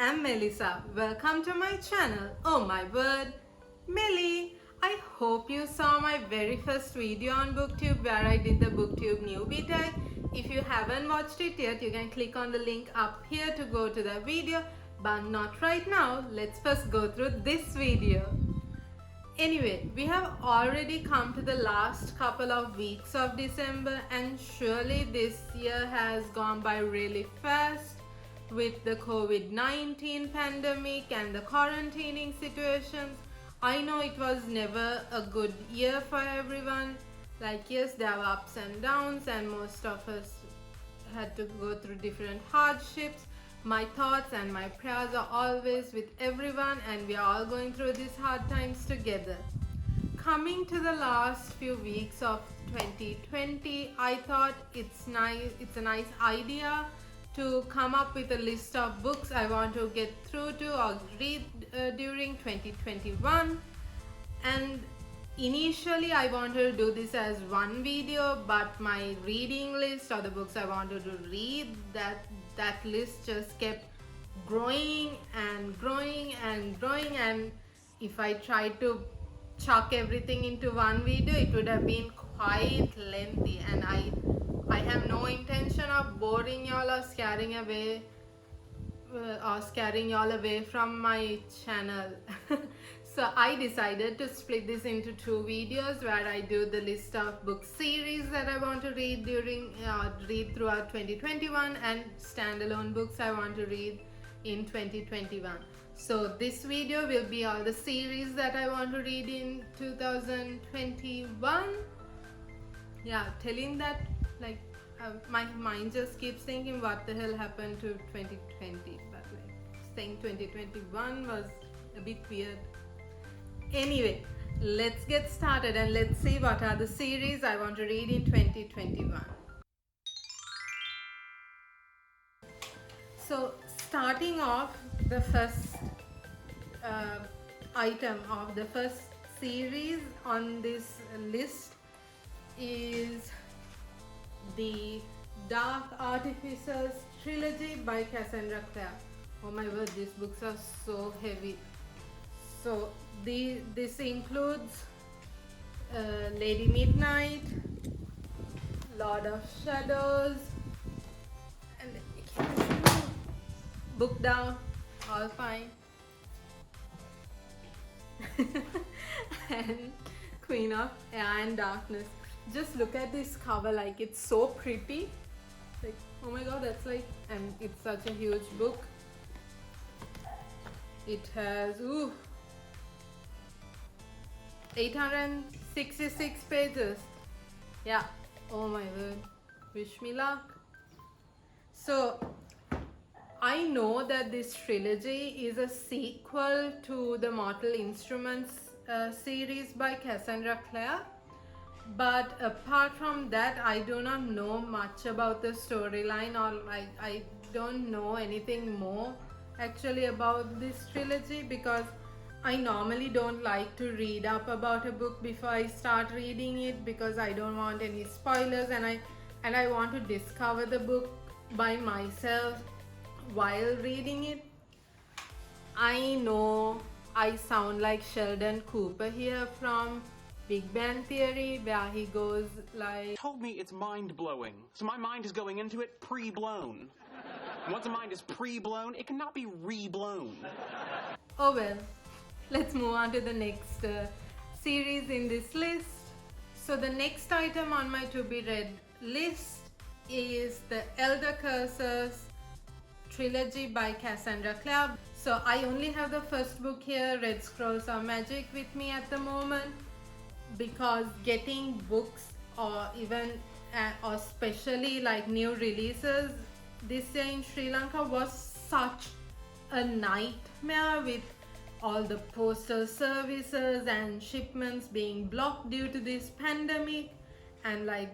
am Melissa. Welcome to my channel. Oh my word, Melly. I hope you saw my very first video on BookTube where I did the BookTube newbie tag. If you haven't watched it yet, you can click on the link up here to go to the video, but not right now. Let's first go through this video. Anyway, we have already come to the last couple of weeks of December, and surely this year has gone by really fast with the COVID-19 pandemic and the quarantining situations. I know it was never a good year for everyone. Like, yes, there were ups and downs, and most of us had to go through different hardships. My thoughts and my prayers are always with everyone, and we are all going through these hard times together. Coming to the last few weeks of 2020, I thought it's a nice idea to come up with a list of books I want to get through to or read during 2021. And initially I wanted to do this as one video, but my reading list or the books I wanted to read, that list just kept growing and growing and growing, and if I tried to chuck everything into one video, it would have been quite lengthy, and I have no intention of boring y'all or scaring y'all away from my channel. So I decided to split this into two videos where I do the list of book series that I want to read read throughout 2021 and standalone books I want to read in 2021. So this video will be all the series that I want to read in 2021. Yeah, telling that, like, my mind just keeps thinking what the hell happened to 2020, but like saying 2021 was a bit weird. Anyway, let's get started and let's see what are the series I want to read in 2021. So starting off, the first item of the first series on this list is the Dark Artificers trilogy by Cassandra Clare. Oh my word, these books are so heavy. So this includes Lady Midnight, Lord of Shadows, and Book Down, all fine, and Queen of Air and Darkness. Just look at this cover, like, it's so pretty. Like, oh my god, that's like, and it's such a huge book. It has 866 pages. Yeah, oh my word, wish me luck. So I know that this trilogy is a sequel to the Mortal Instruments series by Cassandra Clare, but apart from that, I do not know much about the storyline, or I don't know anything more actually about this trilogy, because I normally don't like to read up about a book before I start reading it, because I don't want any spoilers, and I want to discover the book by myself while reading it. I know I sound like Sheldon Cooper here from Big Bang Theory, where he goes like, told me it's mind-blowing, so my mind is going into it pre-blown. Once a mind is pre-blown, it cannot be re-blown. oh well, let's move on to the next series in this list. So the next item on my to be read list is the Elder Curses trilogy by Cassandra Clare. So I only have the first book here, Red Scrolls of Magic, with me at the moment, because getting books or even or especially like new releases this year in Sri Lanka was such a nightmare, with all the postal services and shipments being blocked due to this pandemic, and like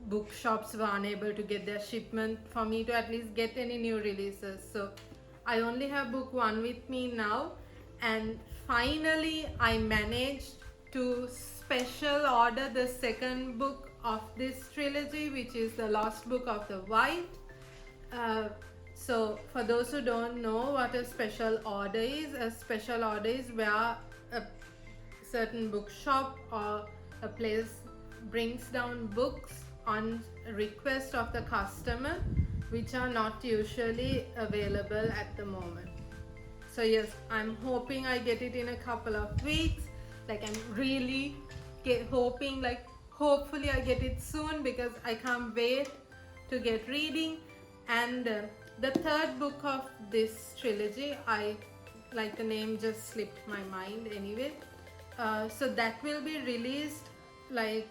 bookshops were unable to get their shipment for me to at least get any new releases. So I only have book one with me now, and finally I managed to special order the second book of this trilogy, which is The Lost Book of the White. So for those who don't know what a special order is, a special order is where a certain bookshop or a place brings down books on request of the customer which are not usually available at the moment. So yes, I'm hoping I get it in a couple of weeks. Like I'm really hoping, like hopefully I get it soon because I can't wait to get reading. And the third book of this trilogy, I like the name just slipped my mind anyway. So that will be released like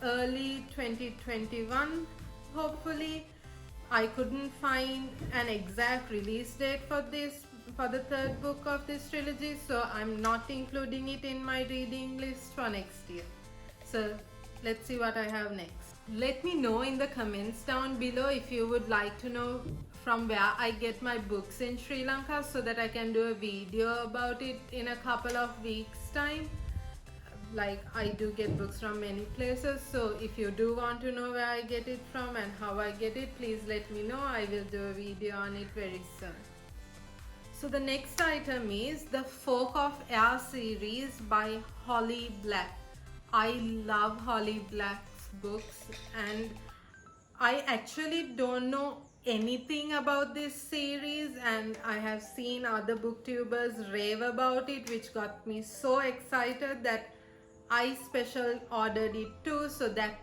early 2021 hopefully. I couldn't find an exact release date for the third book of this trilogy, so I'm not including it in my reading list for next year. So let's see what I have next. Let me know in the comments down below if you would like to know from where I get my books in Sri Lanka, so that I can do a video about it in a couple of weeks time. Like I do get books from many places, so if you do want to know where I get it from and how I get it, please let me know. I will do a video on it very soon. So the next item is the Folk of Air series by Holly Black. I love Holly Black's books, and I actually don't know anything about this series, and I have seen other booktubers rave about it, which got me so excited that I special ordered it too. So that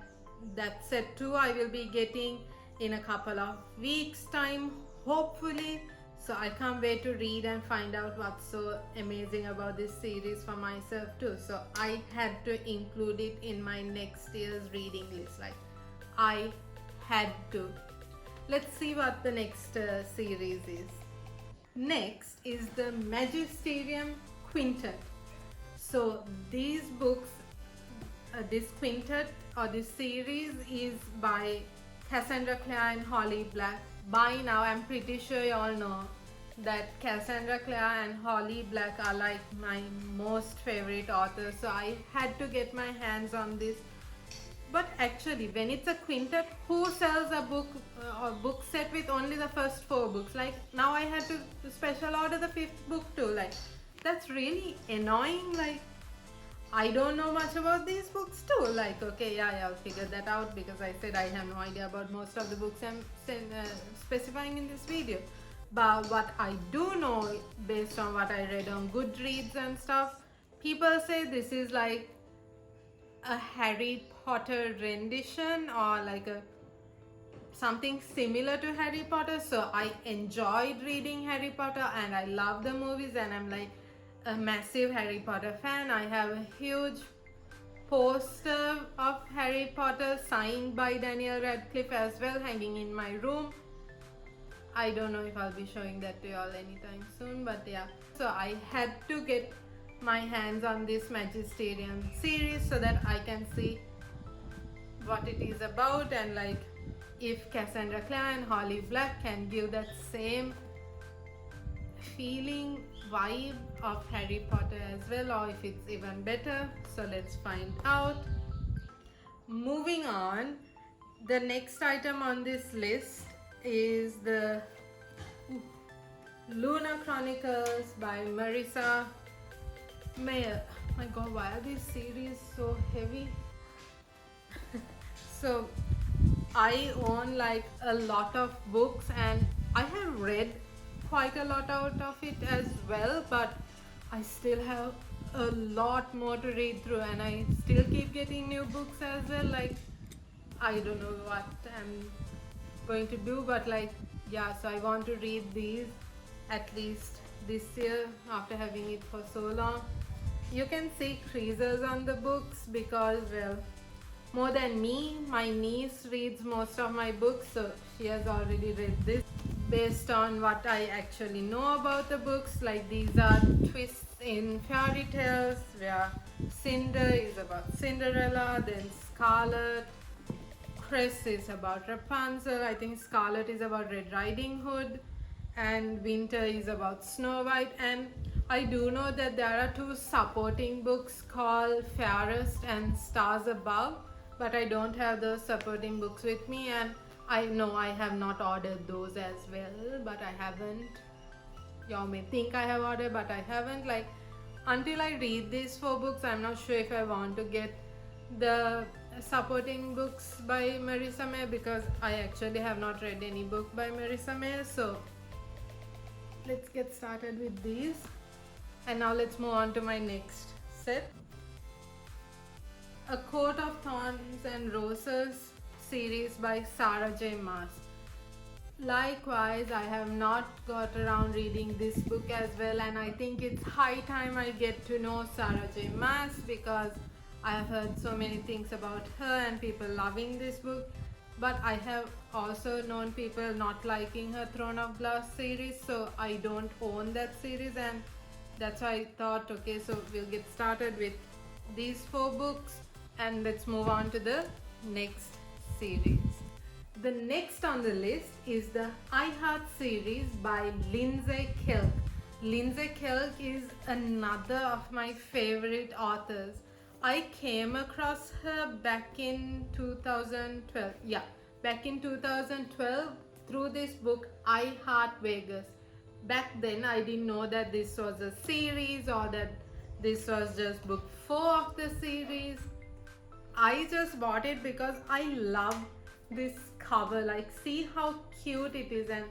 set too I will be getting in a couple of weeks time hopefully. So I can't wait to read and find out what's so amazing about this series for myself too. So I had to include it in my next year's reading list. Like I had to. Let's see what the next series is. Next is the Magisterium Quintet. So these books, this quintet or this series is by Cassandra Clare and Holly Black. By now I'm pretty sure you all know that Cassandra Clare and Holly Black are like my most favorite authors, so I had to get my hands on this. But actually when it's a quintet, who sells a book or book set with only the first 4 books? Like now I had to special order the 5th book too. Like that's really annoying. Like I don't know much about these books too. Like okay, yeah, I'll figure that out because I said I have no idea about most of the books I'm specifying in this video. But what I do know, based on what I read on Goodreads and stuff, people say this is like a Harry Potter rendition or like a something similar to Harry Potter. So I enjoyed reading Harry Potter and I love the movies, and I'm like a massive Harry Potter fan. I have a huge poster of Harry Potter signed by Daniel Radcliffe as well hanging in my room. I don't know if I'll be showing that to you all anytime soon, but yeah. So I had to get my hands on this Magisterium series so that I can see what it is about, and like if Cassandra Clare and Holly Black can give that same feeling vibe of Harry Potter as well, or if it's even better. So let's find out. Moving on, the next item on this list is the Luna Chronicles by Marissa Mayer. My god, why are these series so heavy? So I own like a lot of books and I have read quite a lot out of it as well, but I still have a lot more to read through, and I still keep getting new books as well. Like I don't know what I'm going to do, but like yeah, so I want to read these at least this year after having it for so long. You can see creases on the books because, well, more than me, my niece reads most of my books, so she has already read this. Based on what I actually know about the books, like these are twists in fairy tales where Cinder is about Cinderella, then Scarlet Cress is about Rapunzel, I think Scarlet is about Red Riding Hood, and Winter is about Snow White. And I do know that there are 2 supporting books called Fairest and Stars Above, but I don't have those supporting books with me, and I know I have not ordered those as well, but I haven't. Y'all may think I have ordered, but I haven't. Like, until I read these 4 books, I'm not sure if I want to get the supporting books by Marissa Mayer, because I actually have not read any book by Marissa Mayer. So let's get started with these. And now let's move on to my next set. A Coat of Thorns and Roses series by Sarah J. Maas. Likewise, I have not got around reading this book as well, and I think it's high time I get to know Sarah J. Maas, because I have heard so many things about her and people loving this book, but I have also known people not liking her Throne of Glass series, so I don't own that series, and that's why I thought, okay, so we'll get started with these 4 books and let's move on to the next series. The next on the list is the I Heart series by Lindsay Kelk. Lindsay Kelk is another of my favorite authors. I came across her back in 2012. Yeah, back in 2012 through this book I Heart Vegas. Back then I didn't know that this was a series or that this was just book 4 of the series. I just bought it because I love this cover. Like, see how cute it is, and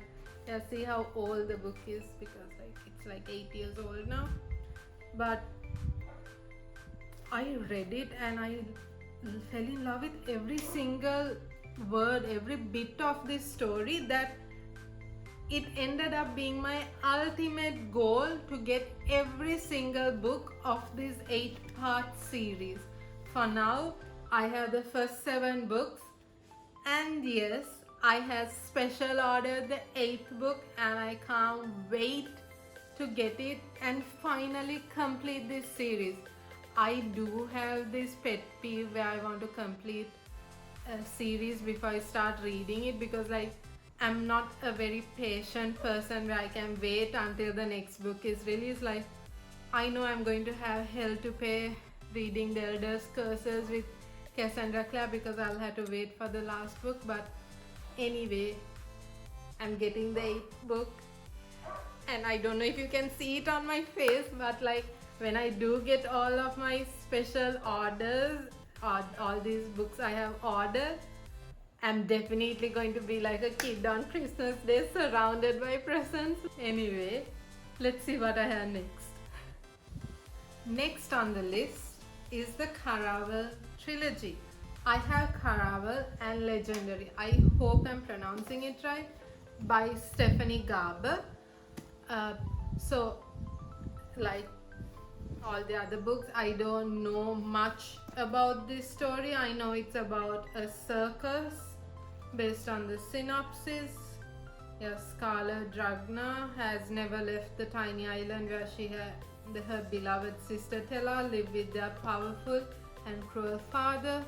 yeah, see how old the book is, because like it's like 8 years old now. But I read it and I fell in love with every single word, every bit of this story, that it ended up being my ultimate goal to get every single book of this 8-part series. For now, I have the first 7 books, and yes, I have special ordered the 8th book, and I can't wait to get it and finally complete this series. I do have this pet peeve where I want to complete a series before I start reading it, because like I'm not a very patient person where I can wait until the next book is released. Like, I know I'm going to have hell to pay reading The Elder's Curses with Cassandra Clare, because I'll have to wait for the last book. But anyway, I'm getting the 8th book, and I don't know if you can see it on my face, but like when I do get all of my special orders, all these books I have ordered, I'm definitely going to be like a kid on Christmas Day surrounded by presents. Anyway, let's see what I have next. Next on the list is the Caraval trilogy. I have Caraval and Legendary, I hope I'm pronouncing it right, by Stephanie Garber. So like all the other books, I don't know much about this story. I know it's about a circus based on the synopsis. Yeah, Scarlett Dragna has never left the tiny island where she had her beloved sister Tella lived with their powerful and cruel father.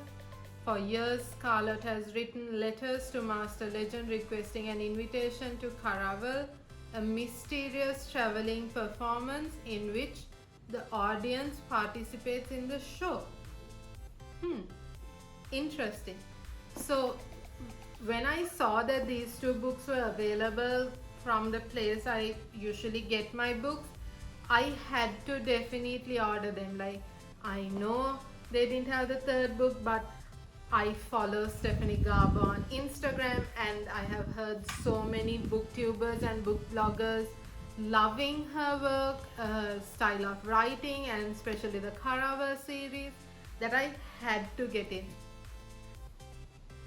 For years, Scarlett has written letters to Master Legend requesting an invitation to Caraval, a mysterious traveling performance in which the audience participates in the show. Interesting. So when I saw that these 2 books were available from the place I usually get my books, I had to definitely order them. Like, I know they didn't have the 3rd book, but I follow Stephanie Garber on Instagram, and I have heard so many booktubers and book bloggers loving her work, her style of writing, and especially the Caraval series, that I had to get in.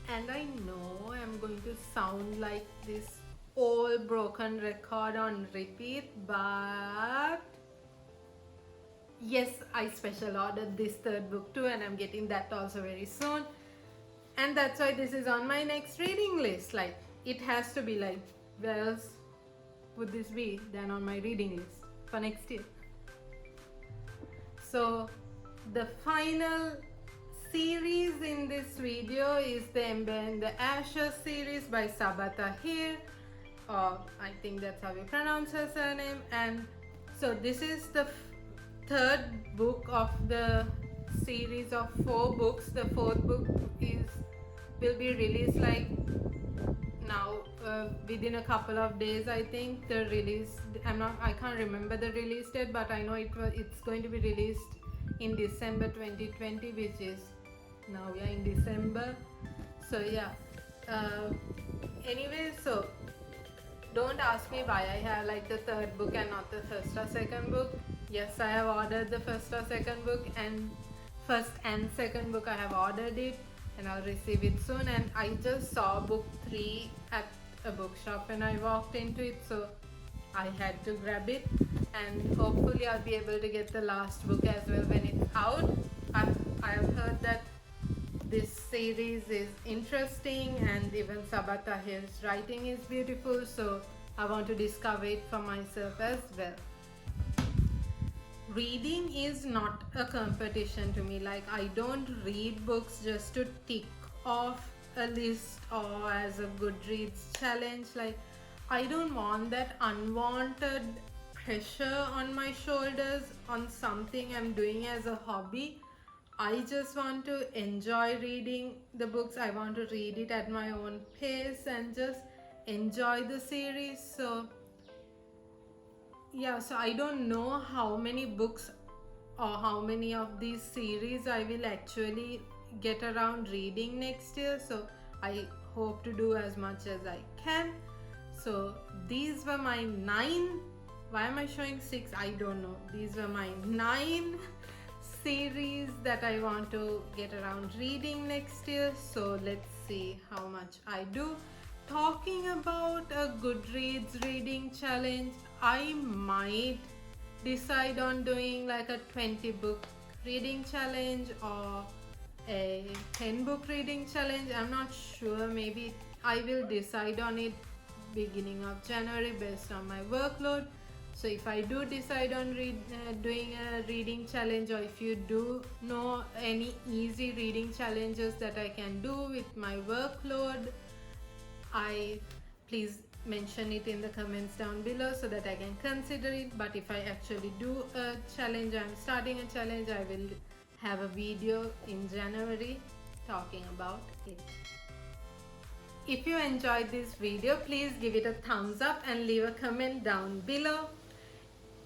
And I know I'm going to sound like this old broken record on repeat, but yes, I special ordered this 3rd book too, and I'm getting that also very soon. And that's why this is on my next reading list. Like, it has to be, like, where else would this be than on my reading list for next year? So the final series in this video is the Ember in the Ashes series by Sabaa Tahir, or I think that's how you pronounce her surname. And so this is the 3rd book of the series of 4 books. The 4th book will be released like now within a couple of days, I think the release. I can't remember the release date, but I know it's going to be released in December 2020, which is now we are in December. So yeah. Anyway, so don't ask me why I have like the third book and not the first or second book. Yes, I have ordered the first or second book, and first and second book I have ordered it, and I'll receive it soon. And I just saw book 3 at a bookshop when I walked into it, so I had to grab it, and hopefully I'll be able to get the last book as well when it's out. I have heard that this series is interesting, and even Sabaa Tahir's writing is beautiful, so I want to discover it for myself as well. Reading is not a competition to me. Like, I don't read books just to tick off a list or as a Goodreads challenge. Like, I don't want that unwanted pressure on my shoulders on something I'm doing as a hobby. I just want to enjoy reading the books. I want to read it at my own pace and just enjoy the series. So yeah, so I don't know how many books or how many of these series I will actually get around reading next year. So I hope to do as much as I can. So these were my 9. Why am I showing 6? I don't know. These were my 9 series that I want to get around reading next year. So let's see how much I do. Talking about a Goodreads reading challenge, I might decide on doing like a 20 book reading challenge or a 10 book reading challenge. I'm not sure. Maybe I will decide on it beginning of January based on my workload. So if I do decide on doing a reading challenge, or if you do know any easy reading challenges that I can do with my workload, please mention it in the comments down below so that I can consider it. But if I actually do a challenge, I'm starting a challenge, I will have a video in January talking about it. If you enjoyed this video, please give it a thumbs up and leave a comment down below.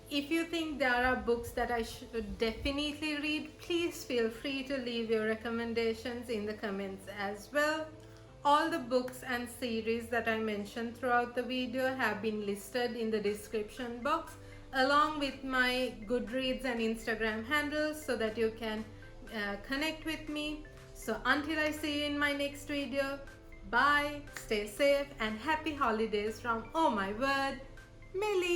If you think there are books that I should definitely read, please feel free to leave your recommendations in the comments as well. All the books and series that I mentioned throughout the video have been listed in the description box, along with my Goodreads and Instagram handles, so that you can connect with me. So until I see you in my next video, bye, stay safe, and happy holidays from Oh My Word, Millie.